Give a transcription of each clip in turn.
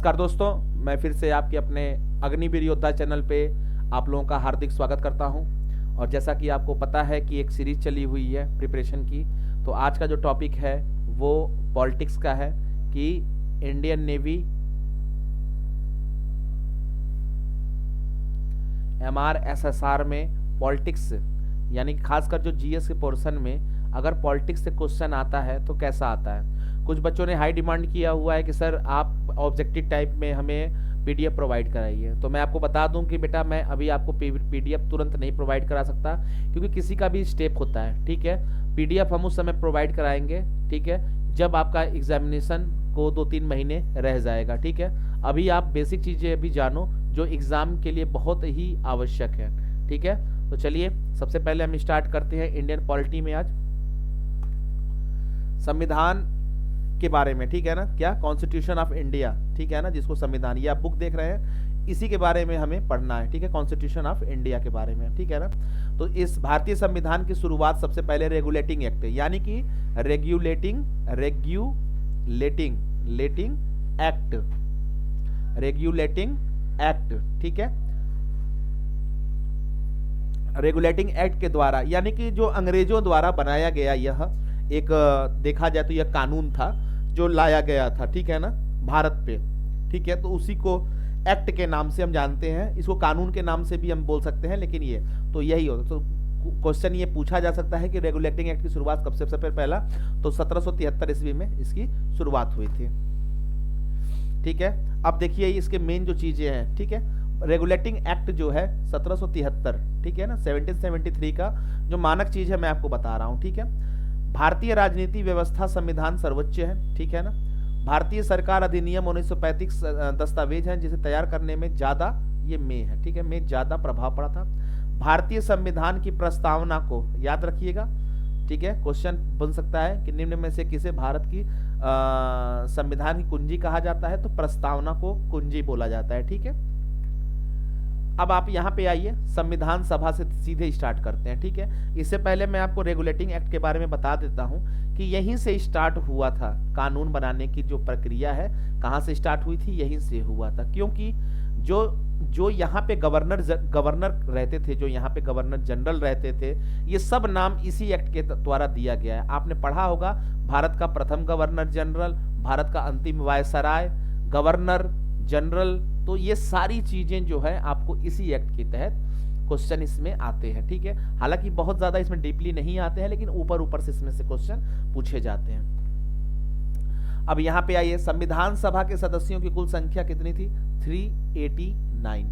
नमस्कार दोस्तों, मैं फिर से आपके अपने अग्निवीर योद्धा चैनल पे आप लोगों का हार्दिक स्वागत करता हूं। और जैसा कि आपको पता है कि एक सीरीज चली हुई है प्रिपरेशन की, तो आज का जो टॉपिक है वो पॉलिटिक्स का है कि इंडियन नेवी MRSSR में पॉलिटिक्स यानी खासकर जो जीएस के पोर्शन में अगर पॉलिटिक्स से क्वेश्चन आता है तो कैसा आता है। कुछ बच्चों ने हाई डिमांड किया हुआ है कि सर आप ऑब्जेक्टिव टाइप में हमें पीडीएफ प्रोवाइड कराइए। तो मैं आपको बता दूं कि बेटा मैं अभी आपको पीडीएफ तुरंत नहीं प्रोवाइड करा सकता, क्योंकि किसी का भी स्टेप होता है। ठीक है, पीडीएफ हम उस समय प्रोवाइड कराएंगे, ठीक है, जब आपका एग्जामिनेशन को 2-3 महीने रह जाएगा। ठीक है, अभी आप बेसिक चीज़ें अभी जानो जो एग्ज़ाम के लिए बहुत ही आवश्यक है। ठीक है, तो चलिए सबसे पहले हम स्टार्ट करते हैं इंडियन पॉलिटी में आज संविधान के बारे में। ठीक है ना, क्या कॉन्स्टिट्यूशन ऑफ इंडिया, ठीक है ना, जिसको संविधान, ये आप बुक देख रहे हैं, इसी के बारे में हमें पढ़ना है। ठीक है, कॉन्स्टिट्यूशन ऑफ इंडिया के बारे में। ठीक है ना, तो इस भारतीय संविधान की शुरुआत सबसे पहले रेगुलेटिंग एक्ट यानी कि रेगुलेटिंग एक्ट, ठीक है, रेगुलेटिंग एक्ट के द्वारा, यानी कि जो अंग्रेजों द्वारा बनाया गया यह एक देखा जाए तो यह कानून था जो लाया गया था, ठीक है ना, भारत पे। ठीक है, तो उसी को एक्ट के नाम से हम जानते हैं, इसको कानून के नाम से भी हम बोल सकते हैं, लेकिन ये तो यही हो। तो क्वेश्चन ये पूछा जा सकता है कि रेगुलेटिंग एक्ट की शुरुआत कब से, सबसे पहला तो 1773 ईस्वी में इसकी शुरुआत हुई थी। ठीक है, अब देखिए इसके मेन जो चीजें हैं। ठीक है, रेगुलेटिंग एक्ट जो है 1773, ठीक है ना, 1773 का जो मानक चीज है मैं आपको बता रहा हूं। ठीक है, भारतीय राजनीति व्यवस्था संविधान सर्वोच्च है। ठीक है ना, भारतीय सरकार अधिनियम 1935 दस्तावेज है जिसे तैयार करने में ज्यादा, ये में है, ठीक है, में ज्यादा प्रभाव पड़ा था। भारतीय संविधान की प्रस्तावना को याद रखिएगा। ठीक है, क्वेश्चन बन सकता है कि निम्न में से किसे भारत की संविधान की कुंजी कहा जाता है, तो प्रस्तावना को कुंजी बोला जाता है। ठीक है, अब आप यहाँ पे आइए, संविधान सभा से सीधे स्टार्ट करते हैं। ठीक है, इससे पहले मैं आपको रेगुलेटिंग एक्ट के बारे में बता देता हूँ कि यहीं से स्टार्ट हुआ था कानून बनाने की जो प्रक्रिया है, कहाँ से स्टार्ट हुई थी, यहीं से हुआ था। क्योंकि जो यहाँ पे गवर्नर रहते थे, जो यहाँ पे गवर्नर जनरल रहते थे, ये सब नाम इसी एक्ट के द्वारा दिया गया है। आपने पढ़ा होगा भारत का प्रथम गवर्नर जनरल, भारत का अंतिम वायसराय, गवर्नर जनरल, तो ये सारी चीजें जो है आपको इसी एक्ट के तहत क्वेश्चन इसमें आते हैं। ठीक है, हालांकि बहुत ज्यादा इसमें डीपली नहीं आते हैं, लेकिन ऊपर ऊपर से इसमें से क्वेश्चन पूछे जाते हैं। अब यहाँ पे आइए, संविधान सभा के सदस्यों की कुल संख्या कितनी थी? 389।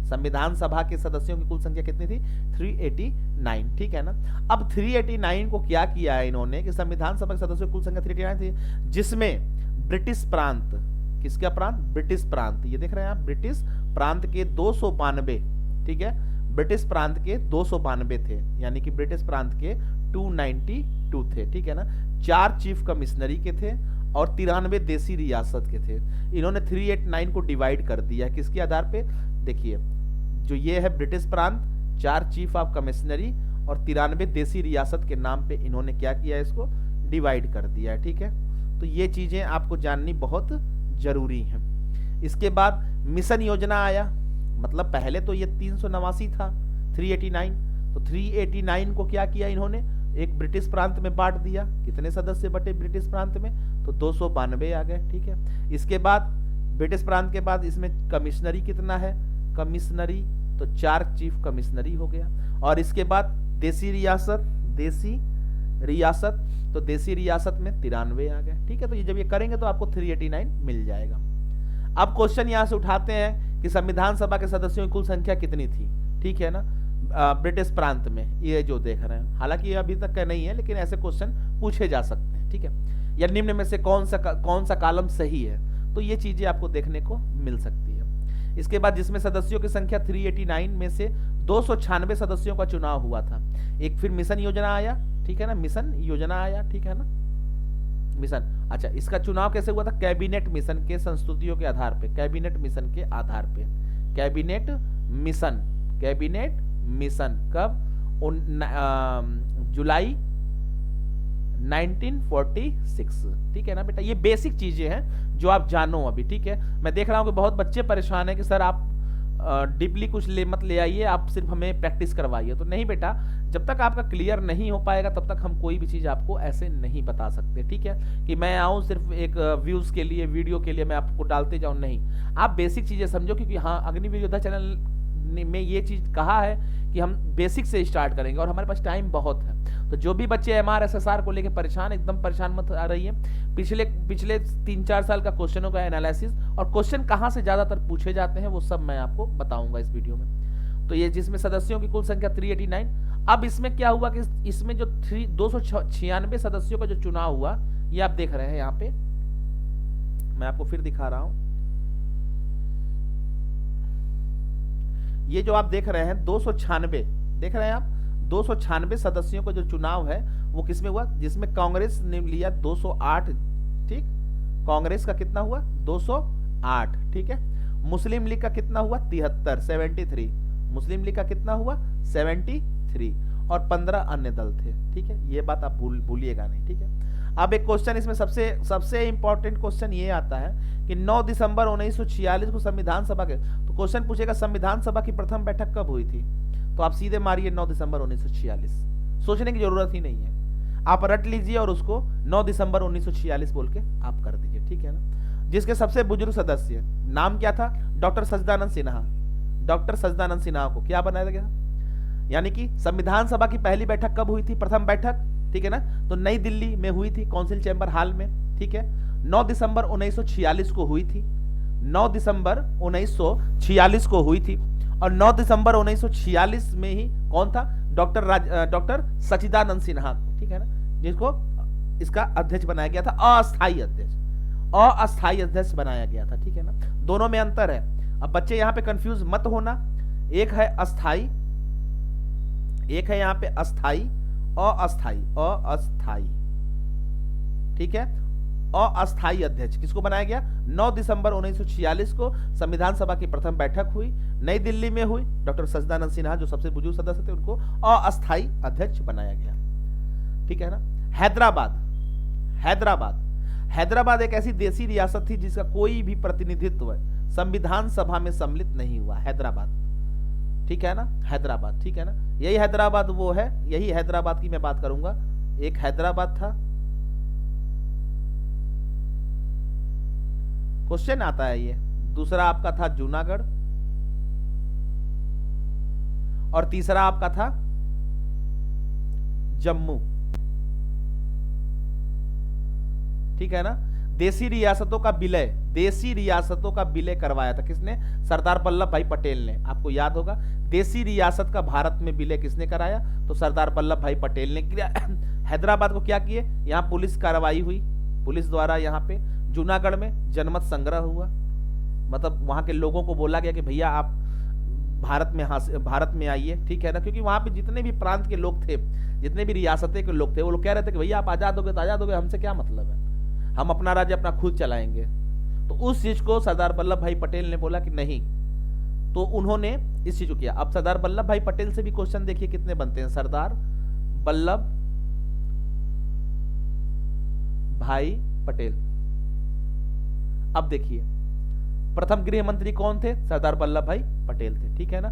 संविधान सभा के सदस्यों की कुल संख्या कितनी थी? 389। ठीक है ना, अब 389 को क्या किया है इन्होंने कि संविधान सभा के सदस्यों की कुल संख्या 389 थी, जिसमें ब्रिटिश प्रांत, किसका प्रांत? ब्रिटिश प्रांत, ये देख रहे हैं आप, ब्रिटिश प्रांत के 292, ठीक है, ब्रिटिश प्रांत के 292 थे, यानी कि ब्रिटिश प्रांत के 292 थे। ठीक है ना, 4 चीफ कमिश्नरी के थे और 93 देसी रियासत के थे। इन्होंने 389 को डिवाइड कर दिया, किसके आधार पे? देखिए, जो ये है ब्रिटिश प्रांत, 4 चीफ ऑफ कमिश्नरी और 93 देसी रियासत के नाम पे इन्होंने क्या किया, इसको डिवाइड कर दिया है। ठीक है, तो ये चीजें आपको जाननी बहुत जरूरी है। इसके बाद मिशन योजना आया, मतलब पहले तो ये 389 था, 389, तो 389 को क्या किया इन्होंने, एक ब्रिटिश प्रांत में बांट दिया। कितने सदस्य बटे ब्रिटिश प्रांत में? तो 292 आ गए। ठीक है, इसके बाद ब्रिटिश प्रांत के बाद इसमें कमिश्नरी कितना है? कमिश्नरी तो 4 चीफ कमिश्नरी हो गया। और इसके बाद देसी रियासत, तो देसी रियासत में 93 आ गए। ठीक है, तो ये जब ये करेंगे तो आपको 389 मिल जाएगा। अब क्वेश्चन यहां से उठाते हैं कि संविधान सभा के सदस्यों की कुल संख्या कितनी थी? ठीक है ना, ब्रिटिश प्रांत में, ये जो देख रहे हैं, हालांकि ये अभी तक का नहीं है, लेकिन ऐसे क्वेश्चन पूछे जा सकते हैं। ठीक है, या निम्न में से कौन सा कॉलम सही है, तो ये चीजें आपको देखने को मिल सकती है। इसके बाद जिसमें सदस्यों की संख्या 389 में से 296 सदस्यों का चुनाव हुआ था। एक फिर मिशन योजना आया, ठीक है ना, मिशन योजना आया, ठीक है ना, मिशन। अच्छा, इसका चुनाव कैसे हुआ था? कैबिनेट मिशन के संस्तुतियों के आधार पे, कैबिनेट मिशन के आधार पे, कैबिनेट मिशन कब? जुलाई 1946। ठीक है ना बेटा, ये बेसिक चीजें हैं जो आप जानो अभी। ठीक है, मैं देख रहा हूं कि बहुत बच्चे परेशान हैं कि सर आप डीपली कुछ मत ले आइए, आप सिर्फ हमें प्रैक्टिस करवाइए। तो नहीं बेटा, जब तक आपका क्लियर नहीं हो पाएगा तब तक हम कोई भी चीज आपको ऐसे नहीं बता सकते। ठीक है, कि मैं आऊं सिर्फ एक व्यूज के लिए, वीडियो के लिए मैं आपको डालते जाऊं, नहीं। आप बेसिक चीजें समझो, क्योंकि हाँ, अग्निवीर योद्धा चैनल में ये चीज कहा है कि हम बेसिक से स्टार्ट करेंगे और हमारे पास टाइम बहुत है। तो जो भी बच्चे एमआर एसएसआर को लेकर परेशान, एकदम परेशान मत आ रही है। पिछले 3-4 साल का क्वेश्चनों का एनालिसिस और क्वेश्चन कहां से ज्यादातर पूछे जाते हैं वो सब मैं आपको बताऊंगा इस वीडियो में। तो ये जिसमें सदस्यों की कुल संख्या 389। अब इसमें क्या हुआ कि इसमें जो 296 सदस्यों का जो चुनाव हुआ, ये आप देख रहे हैं यहाँ पे, मैं आपको फिर दिखा रहा हूं। ये जो आप देख रहे हैं 296 देख रहे हैं आप, 296 सदस्यों का जो चुनाव है वो किसमें हुआ, जिसमें कांग्रेस ने लिया 208। ठीक, कांग्रेस का कितना हुआ 208। ठीक है, मुस्लिम लीग का कितना हुआ 73 मुस्लिम लीग का कितना हुआ 73 और 15 अन्य दल थे। ठीक है, ये बात आप भूलिएगा नहीं। ठीक है, अब एक क्वेश्चन इसमें सबसे इंपॉर्टेंट क्वेश्चन ये आता है कि 9 दिसंबर 1946 को संविधान सभा के, तो क्वेश्चन पूछेगा संविधान सभा की प्रथम बैठक कब हुई थी, तो आप सीधे मारिए 9 दिसंबर 1946, सोचने की जरूरत ही नहीं है, आप रट लीजिए और उसको 9 दिसंबर 1946 बोल के आप कर दीजिए। ठीक है ना, जिसके सबसे बुजुर्ग सदस्य नाम क्या था, डॉक्टर सच्चिदानंद सिन्हा। डॉक्टर सच्चिदानंद सिन्हा को क्या बनाया गया, यानी कि संविधान सभा की पहली बैठक कब हुई थी, प्रथम बैठक, ठीक है ना, तो नई दिल्ली में हुई थी, काउंसिल चैम्बर हाल में। ठीक है, 9 दिसंबर 1946 को हुई थी, 9 दिसंबर 1946 को हुई थी। और 9 दिसंबर 1946 में ही कौन था, डॉक्टर सच्चिदानंद सिन्हा, ठीक है ना, जिसको इसका अध्यक्ष बनाया गया था, अस्थायी अध्यक्ष बनाया गया था। ठीक है ना, दोनों में अंतर है। अब बच्चे यहां पे कंफ्यूज मत होना, एक है अस्थाई, एक है यहां पे अस्थाई, अस्थाई। ठीक है, अस्थाई अध्यक्ष किसको बनाया गया, 9 दिसंबर 1946 को संविधान सभा की प्रथम बैठक हुई, नई दिल्ली में हुई। डॉक्टर सच्चिदानंद सिन्हा जो सबसे बुजुर्ग सदस्य थे उनको अस्थाई अध्यक्ष बनाया गया। ठीक है ना, हैदराबाद एक ऐसी देसी रियासत थी जिसका कोई भी प्रतिनिधित्व संविधान सभा में सम्मिलित नहीं हुआ। हैदराबाद, ठीक है ना, हैदराबाद, ठीक है ना, यही हैदराबाद वो है, यही हैदराबाद की मैं बात करूंगा। एक हैदराबाद था, क्वेश्चन आता है ये। दूसरा आपका था जूनागढ़ और तीसरा आपका था जम्मू। ठीक है ना, देसी रियासतों का विलय करवाया था किसने, सरदार वल्लभ भाई पटेल ने। आपको याद होगा देसी रियासत का भारत में विलय किसने कराया, तो सरदार वल्लभ भाई पटेल ने किया। हैदराबाद को क्या किए, यहां पुलिस कार्रवाई हुई, पुलिस द्वारा यहाँ पे जूनागढ़ में जनमत संग्रह हुआ, मतलब वहां के लोगों को बोला गया कि भैया आप भारत में आइए। ठीक है ना, क्योंकि वहां पे जितने भी प्रांत के लोग थे, जितने भी रियासतें के लोग थे, वो लोग कह रहे थे कि भैया आप आजाद होगे तो आजाद होगे, हमसे क्या मतलब है, हम अपना राज्य अपना खुद चलाएंगे। तो उस चीज को सरदार वल्लभ भाई पटेल ने बोला कि नहीं, तो उन्होंने इस चीज को किया। अब सरदार वल्लभ भाई पटेल से भी क्वेश्चन देखिए कितने बनते हैं, सरदार वल्लभ भाई पटेल। अब देखिए प्रथम गृह मंत्री कौन थे, सरदार वल्लभ भाई पटेल थे। ठीक है ना,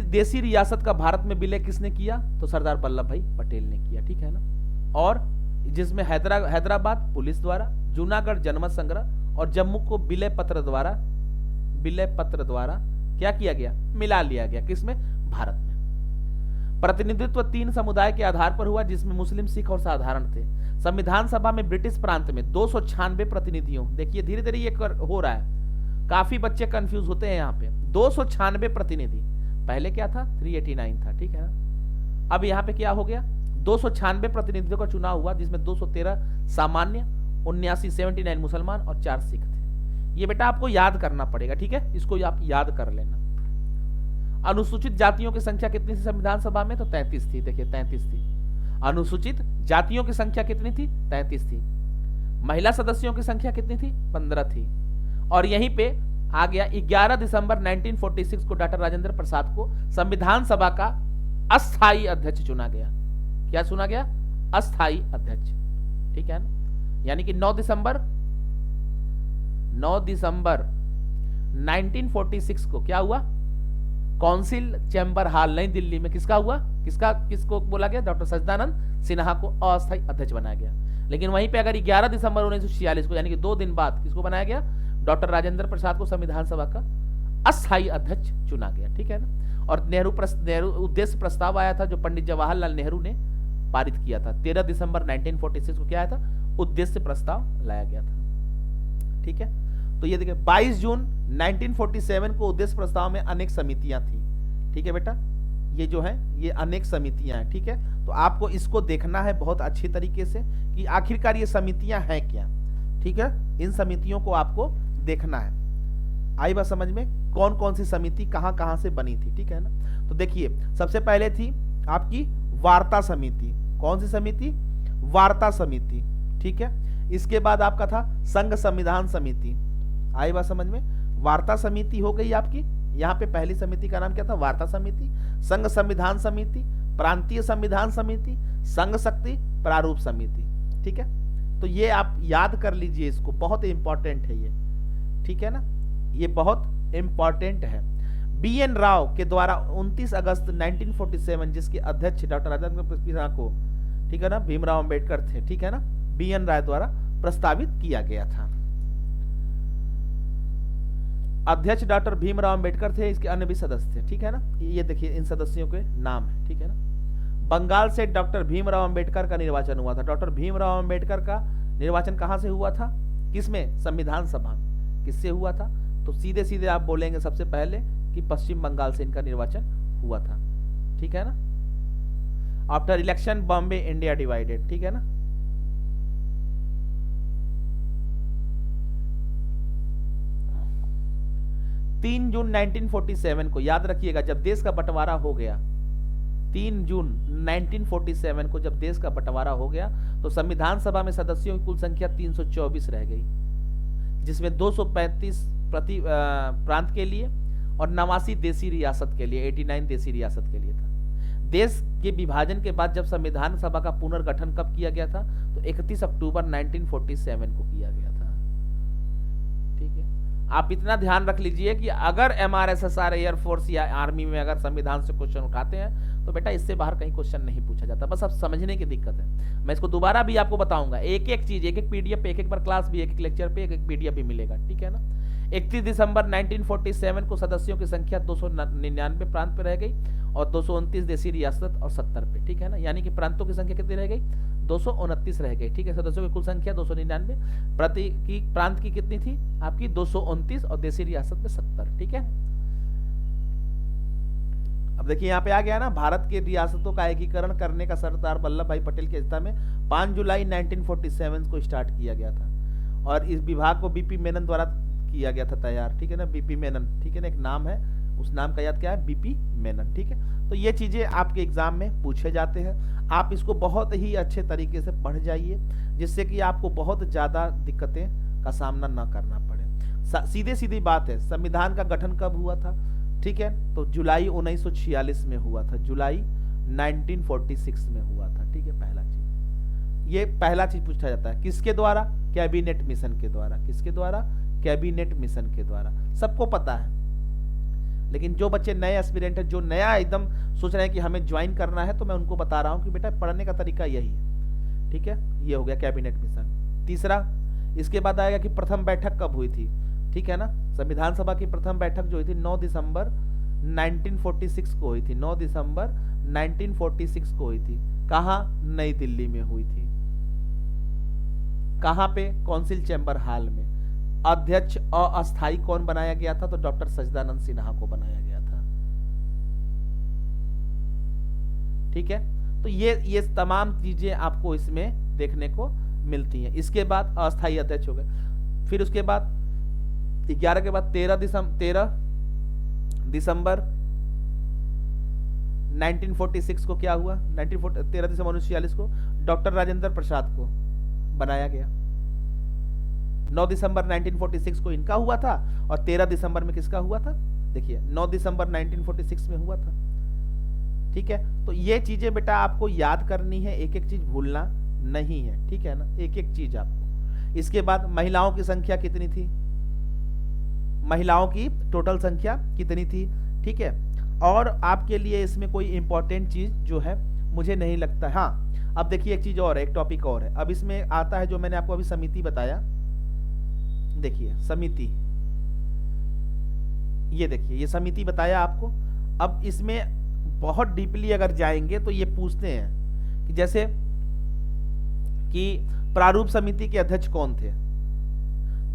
देसी रियासत का भारत में विलय किसने किया, तो सरदार वल्लभ भाई पटेल ने किया। ठीक है ना, और जिसमें हैदराबाद पुलिस द्वारा, जूनागढ़ जनमत संग्रह और जम्मू को विलय पत्र द्वारा क्या किया गया, मिला लिया गया किसमें, भारत में। प्रतिनिधित्व 3 समुदाय के आधार पर हुआ, जिसमें मुस्लिम, सिख और साधारण थे। संविधान सभा में ब्रिटिश प्रांत में 296 प्रतिनिधियों, देखिए धीरे धीरे ये हो रहा है, काफी बच्चे कंफ्यूज होते हैं यहाँ पे। 296 प्रतिनिधि, पहले क्या था 389 था। ठीक है ना, अब यहाँ पे क्या हो गया, 296 प्रतिनिधियों का चुनाव हुआ, जिसमें 213 सामान्य, 79 मुसलमान और 4 सिख थे। ये बेटा आपको याद करना पड़ेगा, ठीक है, इसको आप याद कर लेना। अनुसूचित जातियों की संख्या कितनी थी संविधान सभा में, तो 33 थी। देखिए 33 थी। अनुसूचित जातियों की संख्या कितनी थी, 33 थी। महिला सदस्यों की संख्या कितनी थी, 15 थी। और यहीं पे आ गया 11 दिसंबर 1946 को डॉक्टर राजेंद्र प्रसाद को संविधान सभा का अस्थायी अध्यक्ष चुना गया। क्या चुना गया, अस्थाई अध्यक्ष, ठीक है ना। यानी कि 9 दिसंबर 1946 को क्या हुआ, काउंसिल चैम्बर हॉल नई दिल्ली में किसका हुआ, किसको बोला गया, डॉक्टर सच्चिदानंद सिन्हा को अस्थायी अध्यक्ष बनाया गया। लेकिन वहीं पे अगर 11 दिसंबर 1946 को यानी कि 2 दिन बाद किसको बनाया गया, डॉक्टर राजेंद्र प्रसाद को संविधान सभा का अस्थायी अध्यक्ष चुना गया, ठीक है ना। और नेहरू उद्देश्य प्रस्ताव आया था जो पंडित जवाहरलाल नेहरू ने पारित किया था। 13 दिसंबर 1946 को क्या आया था, उद्देश्य प्रस्ताव लाया गया था, ठीक है। तो ये देखिए 22 जून 1947 को उद्देश्य प्रस्ताव में अनेक समितियां थी, ठीक है बेटा, ये जो है ये अनेक समितियां हैं, ठीक है। तो आपको इसको देखना है बहुत अच्छी तरीके से कि आखिरकार ये समितियां हैं क्या, ठीक है। इन समितियों को आपको देखना है। आई बात समझ में, कौन कौन सी समिति कहां कहां से बनी थी, ठीक है ना। तो देखिए सबसे पहले थी आपकी वार्ता समिति। कौन सी समिति, वार्ता समिति, ठीक है। इसके बाद आपका था संघ संविधान समिति। आई बात समझ में, वार्ता समिति हो गई आपकी, यहां पे पहली समिति का नाम क्या था, वार्ता समिति। संघ संविधान समिति, प्रांतीय संविधान समिति, संघ शक्ति प्रारूप समिति, ठीक है। तो ये आप याद कर लीजिए, इसको बहुत इंपॉर्टेंट है ये, ठीक है ना, ये बहुत इंपॉर्टेंट है। BN राव के द्वारा 29 अगस्त 1947 जिसके अध्यक्ष डॉक्टर राजेंद्र प्रसाद को, ठीक है ना, भीमराव अंबेडकर थे, ठीक है ना, BN राव द्वारा प्रस्तावित किया गया था। अध्यक्ष डॉक्टर भीमराव अंबेडकर थे, इसके अन्य भी सदस्य थे, ठीक है ना। ये देखिए इन सदस्यों के नाम है, ठीक है ना। बंगाल से डॉक्टर भीमराव अंबेडकर का निर्वाचन हुआ था। डॉक्टर भीमराव अंबेडकर का निर्वाचन कहां से हुआ था, किसमें, संविधान सभा। किससे हुआ था, तो सीधे सीधे आप बोलेंगे सबसे पहले कि पश्चिम बंगाल से इनका निर्वाचन हुआ था, ठीक है ना। After election Bombay India divided, ठीक है ना। तीन जून 1947 को याद रखिएगा, जब देश का बंटवारा हो गया, 3 जून 1947 को जब देश का बंटवारा हो गया तो संविधान सभा में सदस्यों की कुल संख्या 324 रह गई, जिसमें 235 प्रति प्रांत के लिए और 89 देसी रियासत के लिए, 89 देसी रियासत के लिए था। देश के विभाजन के बाद जब संविधान सभा का पुनर्गठन कब किया गया था, तो 31 अक्टूबर 1947 को किया गया था, ठीक है। आप इतना ध्यान रख लीजिए कि अगर MRSSR एयरफोर्स या आर्मी में अगर संविधान से क्वेश्चन उठाते हैं तो बेटा इससे बाहर कहीं क्वेश्चन नहीं पूछा जाता, बस आप समझने की दिक्कत है। मैं इसको दोबारा भी आपको बताऊंगा, एक एक चीज, एक एक PDF पे, एक एक बार क्लास भी, एक एक लेक्चर पे एक एक PDF भी मिलेगा, ठीक है ना। 31 दिसंबर 1947 को सदस्यों की संख्या 299 प्रांत पे रह गई और 229 देसी रियासत और 70 पे, ठीक है ना। यानी कि प्रांतों की संख्या कितनी रह गई, 229 रह गई, ठीक है। सदस्यों की कुल संख्या 299, प्रति की प्रांत की कितनी थी आपकी 229 और देसी रियासत में 70, ठीक है। अब देखिए यहाँ पे आ गया ना, भारत के रियासतों का एकीकरण करने का सरदार वल्लभ भाई पटेल की अध्यक्षता में 5 जुलाई 1947 को स्टार्ट किया गया था और इस विभाग को BP मेनन द्वारा किया गया था तैयार, ठीक है ना। BP मेनन, ठीक है ना, एक नाम है, उस नाम का याद क्या है, BP मेनन, ठीक है। तो ये चीजें आपके एग्जाम में पूछे जाते हैं, आप इसको बहुत ही अच्छे तरीके से पढ़ जाइए जिससे कि आपको बहुत ज्यादा दिक्कतें का सामना न करना पड़े। सीधे सीधी बात है, संविधान का गठन कब हुआ था, ठीक है, तो जुलाई 1946 में हुआ था, जुलाई 1946 में हुआ था, ठीक है। पहला चीज, ये पहला चीज पूछा जाता है, किसके द्वारा, कैबिनेट मिशन के द्वारा। किसके द्वारा, कैबिनेट मिशन के द्वारा, सबको पता है। लेकिन जो बच्चे नए एस्पिरेंट है, जो नया एकदम सोच रहे हैं कि हमें ज्वाइन करना है, तो मैं उनको बता रहा हूं कि बेटा पढ़ने का तरीका यही है, ठीक है। ये हो गया कैबिनेट मिशन। तीसरा, इसके बाद आएगा कि प्रथम बैठक कब हुई थी, ठीक है ना। संविधान सभा की प्रथम बैठक जो हुई थी 9 दिसंबर 1946 को हुई थी, 9 दिसंबर 1946 को हुई थी। कहां, नई दिल्ली में हुई थी। कहां पे, काउंसिल चैम्बर हॉल में। अध्यक्ष अस्थाई कौन बनाया गया था, तो डॉक्टर सच्चिदानंद सिन्हा को बनाया गया था, ठीक है। तो ये तमाम चीजें आपको इसमें देखने को मिलती हैं। इसके बाद अस्थाई अध्यक्ष हो गए। फिर उसके बाद 11 के बाद 13 दिसंबर 1946 को क्या हुआ, 13 दिसंबर 1946 को डॉक्टर राजेंद्र प्रसाद को बनाया गया। 9 दिसंबर 1946 को इनका हुआ था और 13 दिसंबर में किसका हुआ था, देखिए 9 दिसंबर 1946 में हुआ था, ठीक है। तो ये चीजें बेटा आपको याद करनी है, एक एक चीज भूलना नहीं है, ठीक है ना, एक एक चीज आपको। इसके बाद महिलाओं की संख्या कितनी थी, महिलाओं की टोटल संख्या कितनी थी, ठीक है। और आपके लिए इसमें कोई इंपॉर्टेंट चीज जो है मुझे नहीं लगता। हाँ, अब देखिए एक चीज और है, एक टॉपिक और है। अब इसमें आता है जो मैंने आपको अभी समिति बताया, देखिए समिति, ये देखिए ये समिति बताया आपको। अब इसमें बहुत डीपली अगर जाएंगे तो ये पूछते हैं कि जैसे कि प्रारूप समिति के अध्यक्ष कौन थे,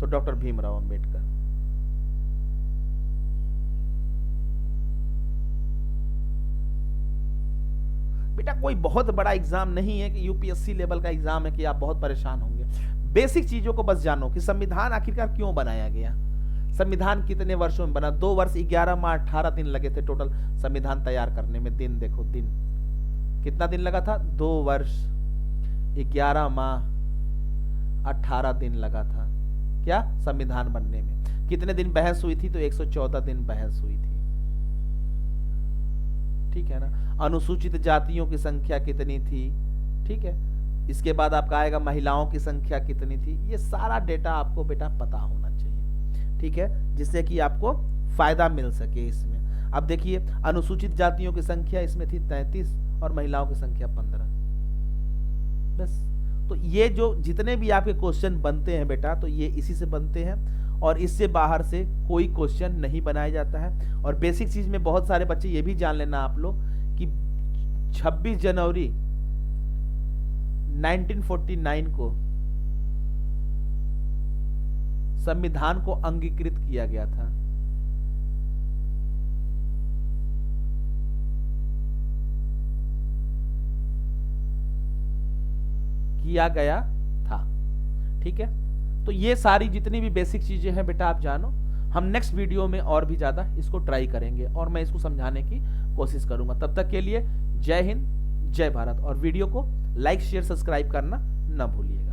तो डॉक्टर भीमराव अंबेडकर। बेटा कोई बहुत बड़ा एग्जाम नहीं है कि यूपीएससी लेवल का एग्जाम है कि आप बहुत परेशान होंगे। बेसिक चीजों को बस जानो कि संविधान आखिरकार क्यों बनाया गया, संविधान कितने वर्षों में बना। 2 वर्ष 11 माह 18 दिन लगे थे टोटल संविधान तैयार करने में। दिन देखो, दिन कितना दिन लगा था, 2 वर्ष 11 माह 18 दिन लगा था क्या संविधान बनने में। कितने दिन बहस हुई थी, तो 114 दिन बहस हुई थी, ठीक है ना। अनुसूचित जातियों की संख्या कितनी थी, ठीक है। इसके बाद आपका आएगा महिलाओं की संख्या कितनी थी। ये सारा डेटा आपको बेटा पता होना चाहिए, ठीक है, जिससे कि आपको फायदा मिल सके इसमें। अब देखिए अनुसूचित जातियों की संख्या इसमें थी 33 और महिलाओं की संख्या 15, बस। तो ये जो जितने भी आपके क्वेश्चन बनते हैं बेटा, तो ये इसी से बनते हैं और इससे बाहर से कोई क्वेश्चन नहीं बनाया जाता है। और बेसिक चीज में बहुत सारे बच्चे ये भी जान लेना आप लोग कि 26 जनवरी 1949 को संविधान को अंगीकृत किया गया था। किया गया था, ठीक है। तो ये सारी जितनी भी बेसिक चीजें हैं बेटा आप जानो। हम नेक्स्ट वीडियो में और भी ज्यादा इसको ट्राई करेंगे और मैं इसको समझाने की कोशिश करूंगा। तब तक के लिए जय हिंद, जय भारत। और वीडियो को लाइक शेयर सब्सक्राइब करना ना भूलिएगा।